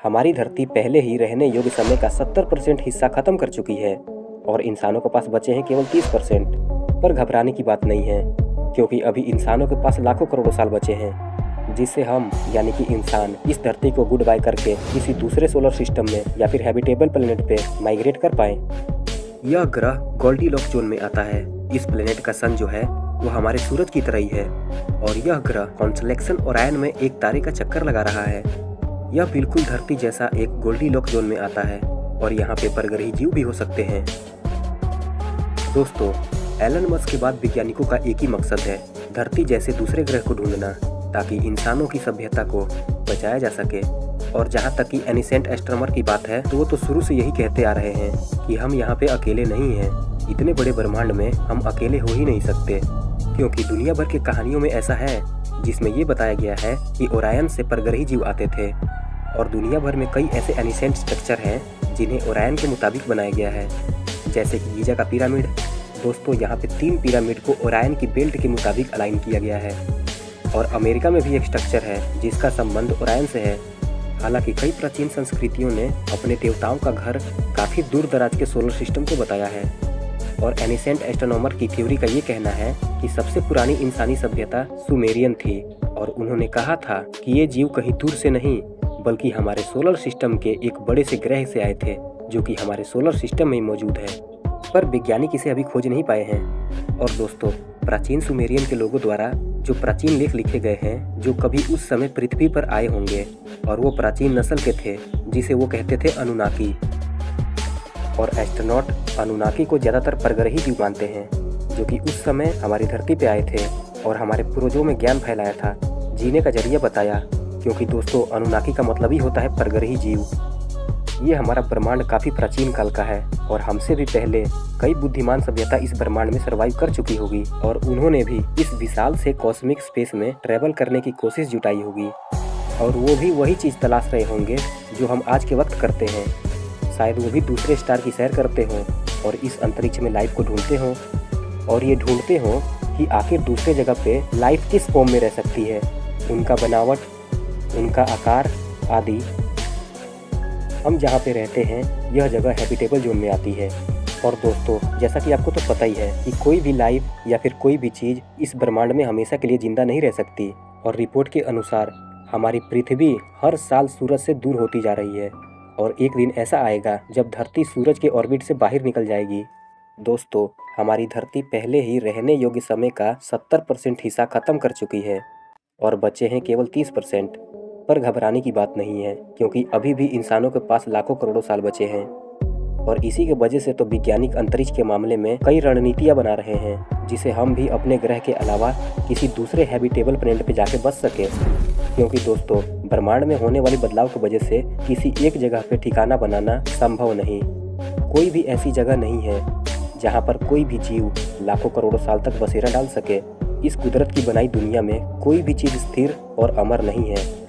हमारी धरती पहले ही रहने योग्य समय का 70% हिस्सा खत्म कर चुकी है और इंसानों के पास बचे हैं केवल 30%। पर घबराने की बात नहीं है, क्योंकि अभी इंसानों के पास लाखों करोड़ों साल बचे हैं, जिससे हम यानी कि इंसान इस धरती को गुड बाय करके किसी दूसरे सोलर सिस्टम में या फिर हैबिटेबल प्लेनेट पे माइग्रेट कर पाए। यह ग्रह गोल्डीलॉक जोन में आता है। इस प्लेनेट का सन जो है वो हमारे सूरज की तरह ही है और यह ग्रह कॉन्स्टेलेशन ओरायन में एक तारे का चक्कर लगा रहा है। यह बिल्कुल धरती जैसा एक गोल्डीलॉक जोन में आता है और यहाँ पे परग्रही जीव भी हो सकते हैं। दोस्तों, एलन मस्क के बाद वैज्ञानिकों का एक ही मकसद है, धरती जैसे दूसरे ग्रह को ढूंढना, ताकि इंसानों की सभ्यता को बचाया जा सके। और जहाँ तक कि एनिसेंट एस्ट्रोनॉमर की बात है तो वो तो शुरू से यही कहते आ रहे हैं कि हम यहाँ पे अकेले नहीं हैं। इतने बड़े ब्रह्मांड में हम अकेले हो ही नहीं सकते, क्योंकि दुनिया भर की कहानियों में ऐसा है जिसमें ये बताया गया है कि ओरायन से परग्रही जीव आते थे और दुनिया भर में कई ऐसे एनिसेंट स्ट्रक्चर हैं जिन्हें ओरायन के मुताबिक बनाया गया है, जैसे कि गीजा का पिरामिड। दोस्तों, यहाँ पे 3 पिरामिड को ओरायन की बेल्ट के मुताबिक अलाइन किया गया है। और अमेरिका में भी एक स्ट्रक्चर है जिसका संबंध ओरायन से है। हालांकि कई प्राचीन संस्कृतियों ने अपने देवताओं का घर काफ़ी दूर दराज के सोलर सिस्टम को बताया है। और एनिसेंट एस्ट्रोनॉमर की थ्योरी का ये कहना है कि सबसे पुरानी इंसानी सभ्यता सुमेरियन थी और उन्होंने कहा था कि ये जीव कहीं दूर से नहीं बल्कि हमारे सोलर सिस्टम के एक बड़े से ग्रह से आए थे, जो कि हमारे सोलर सिस्टम में मौजूद है, पर वैज्ञानिक इसे अभी खोज नहीं पाए हैं। और दोस्तों, प्राचीन सुमेरियन के लोगों द्वारा जो प्राचीन लेख लिखे गए हैं जो कभी उस समय पृथ्वी पर आए होंगे, और वो प्राचीन नस्ल के थे जिसे वो कहते थे अनुनाकी। और एस्ट्रोनॉट अनुनाकी को ज़्यादातर परग्रही जीव मानते हैं, जो कि उस समय हमारी धरती पे आए थे और हमारे पूर्वजों में ज्ञान फैलाया था, जीने का जरिया बताया। क्योंकि दोस्तों, अनुनाकी का मतलब ही होता है परग्रही जीव। ये हमारा ब्रह्मांड काफ़ी प्राचीन काल का है और हमसे भी पहले कई बुद्धिमान सभ्यता इस ब्रह्मांड में सर्वाइव कर चुकी होगी और उन्होंने भी इस विशाल से कॉस्मिक स्पेस में ट्रैवल करने की कोशिश जुटाई होगी। और वो भी वही चीज़ तलाश रहे होंगे जो हम आज के वक्त करते हैं। शायद वो भी दूसरे स्टार की सैर करते हों और इस अंतरिक्ष में लाइफ को ढूंढते हों, और ये ढूंढते हों कि आखिर दूसरे जगह पे लाइफ किस फॉर्म में रह सकती है, उनका बनावट, उनका आकार आदि। हम जहाँ पे रहते हैं यह जगह हैबिटेबल जोन में आती है। और दोस्तों, जैसा कि आपको तो पता ही है कि कोई भी लाइफ या फिर कोई भी चीज़ इस ब्रह्मांड में हमेशा के लिए जिंदा नहीं रह सकती। और रिपोर्ट के अनुसार हमारी पृथ्वी हर साल सूरज से दूर होती जा रही है और एक दिन ऐसा आएगा जब धरती सूरज के ऑर्बिट से बाहर निकल जाएगी। दोस्तों, हमारी धरती पहले ही रहने योग्य समय का 70% हिस्सा खत्म कर चुकी है और बचे हैं केवल 30%। पर घबराने की बात नहीं है, क्योंकि अभी भी इंसानों के पास लाखों करोड़ों साल बचे हैं। और इसी के वजह से तो वैज्ञानिक अंतरिक्ष के मामले में कई रणनीतियां बना रहे हैं, जिसे हम भी अपने ग्रह के अलावा किसी दूसरे हैबिटेबल प्लेनेट पे जाके बच सके। क्योंकि दोस्तों, ब्रह्मांड में होने वाले बदलाव की वजह से किसी एक जगह पे ठिकाना बनाना संभव नहीं। कोई भी ऐसी जगह नहीं है जहाँ पर कोई भी जीव लाखों करोड़ों साल तक बसेरा डाल सके। इस कुदरत की बनाई दुनिया में कोई भी चीज़ स्थिर और अमर नहीं है।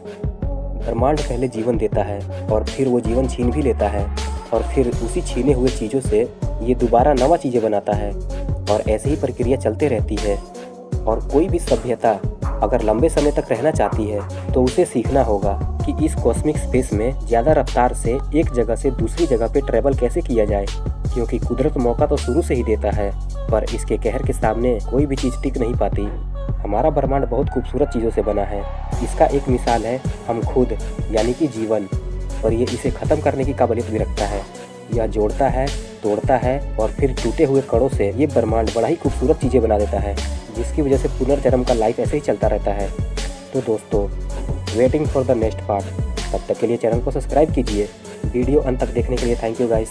ब्रह्मांड पहले जीवन देता है और फिर वो जीवन छीन भी लेता है और फिर उसी छीने हुए चीज़ों से ये दोबारा नवा चीज़ें बनाता है और ऐसे ही प्रक्रिया चलते रहती है। और कोई भी सभ्यता अगर लंबे समय तक रहना चाहती है तो उसे सीखना होगा कि इस कॉस्मिक स्पेस में ज़्यादा रफ्तार से एक जगह से दूसरी जगह पे ट्रैवल कैसे किया जाए। क्योंकि कुदरत मौका तो शुरू से ही देता है, पर इसके कहर के सामने कोई भी चीज़ टिक नहीं पाती। हमारा ब्रह्मांड बहुत खूबसूरत चीज़ों से बना है। इसका एक मिसाल है हम खुद, यानी कि जीवन, और ये इसे ख़त्म करने की काबिलियत भी रखता है। यह जोड़ता है, तोड़ता है और फिर टूटे हुए कणों से ये ब्रह्मांड बड़ा ही खूबसूरत चीज़ें बना देता है, जिसकी वजह से पुनर्जन्म का लाइफ ऐसे ही चलता रहता है। तो दोस्तों, waiting for the next part. तब तक के लिए चैनल को सब्सक्राइब कीजिए। वीडियो अंत तक देखने के लिए थैंक यू गाइस।